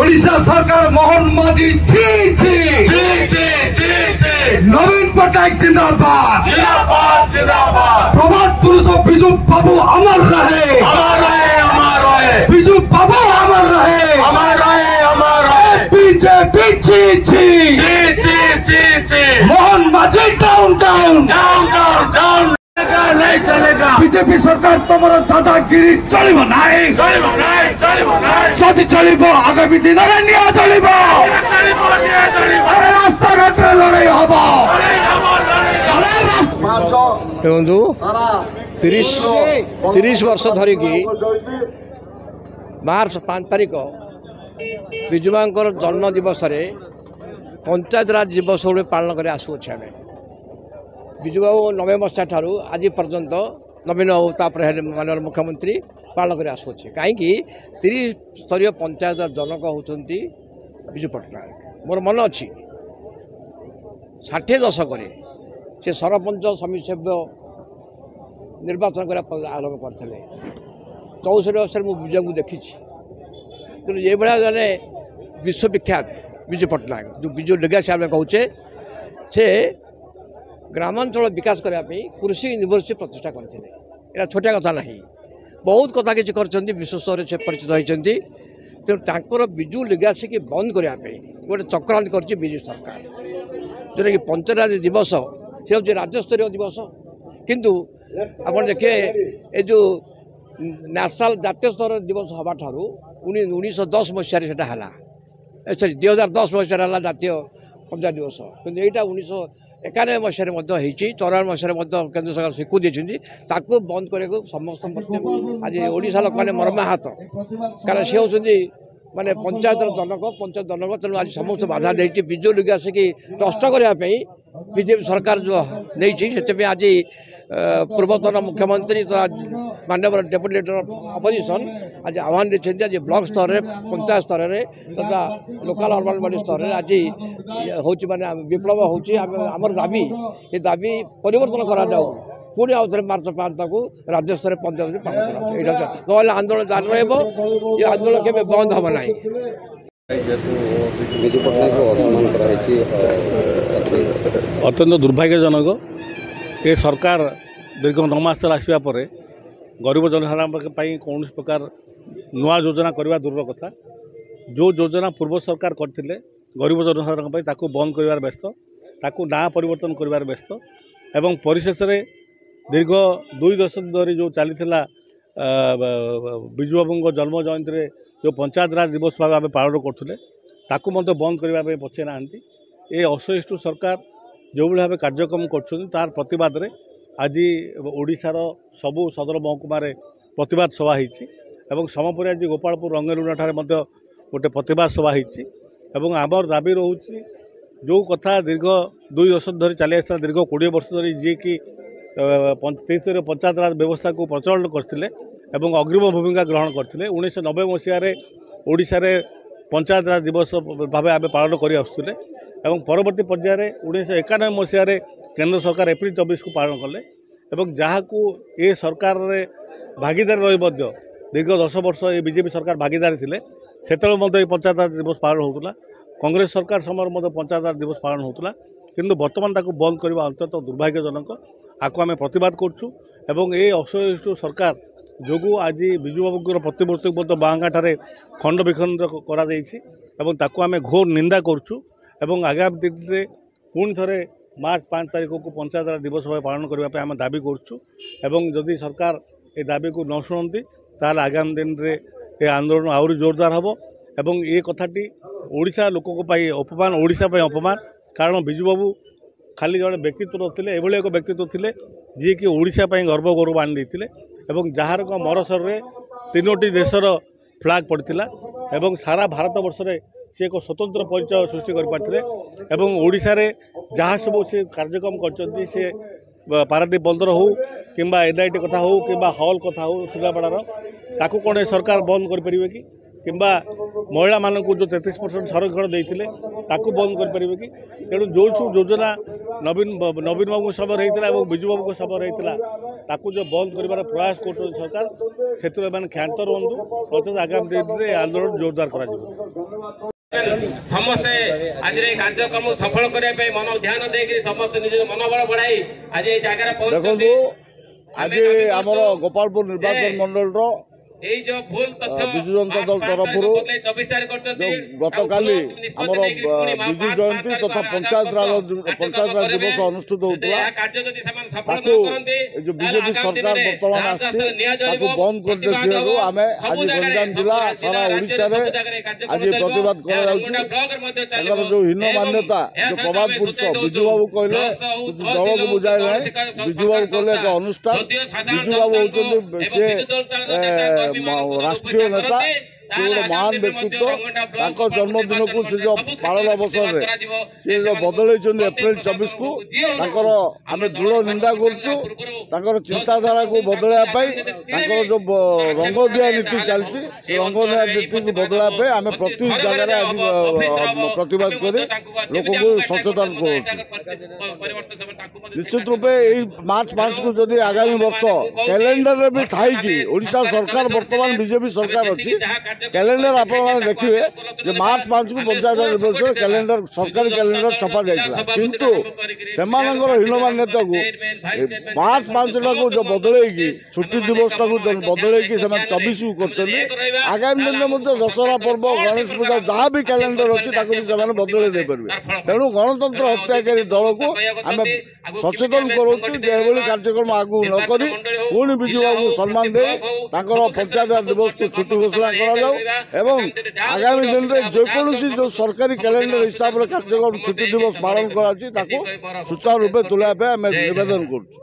ओडिशा सरकार मोहन माझी छी छी छी छी छी छी नवीन पटनायक जिंदाबाद जिंदाबाद जिंदाबाद प्रभात पुरुष बिजू बाबू अमर रहे बिजू बाबू अमर रहे बीजेपी छी छी छी छी छी छी मोहन माझी down down down down down नहीं चलेगा बीजेपी सरकार तुम्हारा दादागिरी चलिबो नहीं जदि चलिबो आगामी दिन में निया चलिबो अरे रास्ता घाट लड़ाई हबो देखु 30 वर्ष धरिकी मार्च 5 तारिख विजुमांकर जन्म दिवस पंचायत राज दिवस पालन कर आसुच्छे आम विजुबाबू 90 मसीहा ठारू आज पर्यंत नवीन बाबू माननीय मुख्यमंत्री पालन कर आसुच्छे कहीं 30 स्तरीय पंचायत जनक होती विजु पट्टनायक मोर मन अच्छी 60 दशक से सरपंच समिति सभ्य निर्वाचन करने आरंभ करते 64 वर्ष मुझे विजय को देखी तेणु ये जड़े विश्वविख्यात विजु पट्टनायक जो विजु लेगासी आम कहे से ग्रामांचल विकास करने कृषि यूनिवर्सिटी प्रतिष्ठा करते यहाँ छोटिया कथा नहीं बहुत कथा किसी कर विश्व स्तर से परिचित होती तेणु विजु लेगासी की बंद करने गोटे चक्रांत कर विजु सरकार जोटा कि पंचायत दिवस से हूँ राज्यस्तरीय दिवस किंतु आप देखिए ये जो नेशनल जातीय स्तर दिवस हवा ठारू 1910 मसीह सॉरी 2010 मसीह जातीय पंचायत दिवस कि यहाँ 1991 मसीह 94 मसीह केंद्र सरकार स्वीकृति देती बंद करने समस्त आज ओडिशा लोक मैंने मर्माहत कारण सी हूँ माने पंचायत जनक तेणु आज समस्त बाधा देती विजु लेगासी की नष्ट करने बीजेपी सरकार जो नहीं से आज पूर्वतन मुख्यमंत्री माननीय डेप्यूटी लीडर ऑफ अपोजिशन आज आह्वान देते आज ब्लॉक स्तर में पंचायत स्तर में तथा लोकल अर्बन बॉडी स्तर में आज हूँ माने विप्लव होमर दाबी ये दाबी परिवर्तन करा जाऊ पुणी आउ थे मार्च 5 तक राज्य स्तर पंचायत पालन कर आंदोलन जारी रही आंदोलन के बंद हम ना विजु पट्टनायक को असम्मान अत्यंत दुर्भाग्यजनक ये सरकार दीर्घ 9 मास आसवा पर गरीब जनसाधारण कौन प्रकार नुआ योजना करवा दूर कथा जो योजना पूर्व सरकार करते गरीब जनसाधारण बंद कर व्यस्त ताकू ना परिवर्तन कर व्यस्त एवं परिशेष दीर्घ 2 दशक धरी जो चली विजु बाबू जन्म जयंती जो पंचायत राज दिवस भाव आम पालन करुले बंद करने पछे ना ये असहिष्णु सरकार जो भाव कार्यक्रम कर प्रतिवाद रे आज ओडिशार सबू सदर महकुमार प्रतिवाद सभा होती समपुरी आज गोपालपुर रंगेलुना ठारे गोटे प्रतिवाद सभा होती आमर दाबी रोचे जो कथा दीर्घ 2 दशक धरी चली आसा दीर्घ 20 वर्ष धरी जी कि 30 पंचायत राज व्यवस्था को प्रचलन करते अग्रिम भूमिका ग्रहण करते 1990 मसीह ओडिशा रे पंचायत राज दिवस भाव आम पालन कर आसुले परवर्ती पर्यायर 1991 मसीह केंद्र सरकार एप्रिल 24 को पालन कले जहाँ को ये सरकार रे भागीदार रही दीर्घ 10 वर्ष ये बीजेपी सरकार भागीदारी थे से पंचायत राज दिवस पालन होता कांग्रेस सरकार समय पंचायत राज दिवस पालन होता किंतु बर्तमान बंद करने अंतत दुर्भाग्यजनक आपको आम प्रतिवाद करूँ ये असहिष्णु सरकार जो आज विजु बाबूर प्रतिमूर्ति बांगाठारे खंड विखंड करें घोर निंदा करूँ आगामी दिन में पुणी थे मार्च 5 तारीख को पंचायत राज दिवस भाव पालन करने आम दाबी करूँ जदि सरकार ये दाबी को न शुणती ताल आगामी दिन में ये आंदोलन आहरी जोरदार हम एवं ये कथाटी ओडिशा लोकों अपमान ओडिशा अपमान कारण विजु बाबू खाली जड़े व्यक्तित्व नथिले एभली एक व्यक्तित्व थे जी कि ओडिशा गर्व गौरव आनी देते जार मरसर में 3टी देशर फ्लैग पड़ता सारा भारत वर्ष में सी एक स्वतंत्र परिचय सृष्टि करते ओडिशा रे जहाँ सब से कार्यक्रम कर पारादीप बंदर हो कि एनआईटी कथा हो कि हॉल कथा हो सुनापड़ार ताकू कौन सरकार बंद कर कि महिला मानक जो 33% संरक्षण देते बंद कर कि तेणु जो सब योजना नवीन बाबू समय होता है विजु बाबू समय होता जो बंद कर प्रयास कर सरकार से क्षांत रुहतु आगामी दिन में आंदोलन जोरदार कर समस्ते आज कार्यक्रम सफल करने मन ध्यान देकर समस्त निज मनोबल बढ़ाई आज ये जगह देखो आज आमर गोपालपुर निर्वाचन मंडल जो भूल विजु जनता दल तरफ गतकाली आमर विजु जयंती तथा पंचायत राज दिवस अनुष्ठित होता जो बीजेपी सरकार बर्तमान आसी बंद कर आम आज गंजाम जिला सारा ओडिशा रे आज प्रतिवाद कर जो हीन मान्यता जो प्रभात पुरुष विजु बाबू कहले दल को बुझाइले विजु बाबू कहले एक अनुष्ठान विजु बाबू होते राष्ट्रीय नेता से गोटे महान व्यक्तित्व जन्मदिन को से जो पालन अवसर में सी जो बदल एप्रिल 24 को आम दृढ़ निंदा कर चिंताधारा को बदलवाई जो रंग दिया नीति चलती से रंग दिया नीति को बदलवाई आम प्रति जगह आज प्रतिवाद कर लोक को सचेतन कर निश्चित रूपे मार्च 5 को जदि आगामी वर्ष कैलेंडर भी थी ओडिशा सरकार बर्तमान बीजेपी सरकार अच्छी कैलेंडर आप देखिए जो मार्च 5 को पंचायत दिवस कैलेंडर सरकारी कैलेंडर छपा जाता किंतु से हीन मान्यता को मार्च 5 को जो बदल छुट्टी दिवस को बदल 24 को कर आगामी दिन में दशहरा पर्व गणेश पूजा जहाँ भी कैलेंडर अच्छी बदल दे पारे तेणु गणतंत्र हत्याकारी दल को आम सचेतन करूँ कार्यक्रम आगू नक पुणी विजु बाबू सम्मान दे पंचायत दिवस को छुट्टी घोषणा करा एवं आगामी दिन में जेकोसी जो सरकारी कैलेंडर हिसाब से कार्यक्रम छुट्टी दिवस पालन कर सुचारू रूपे तुलाइबा निवेदन कर।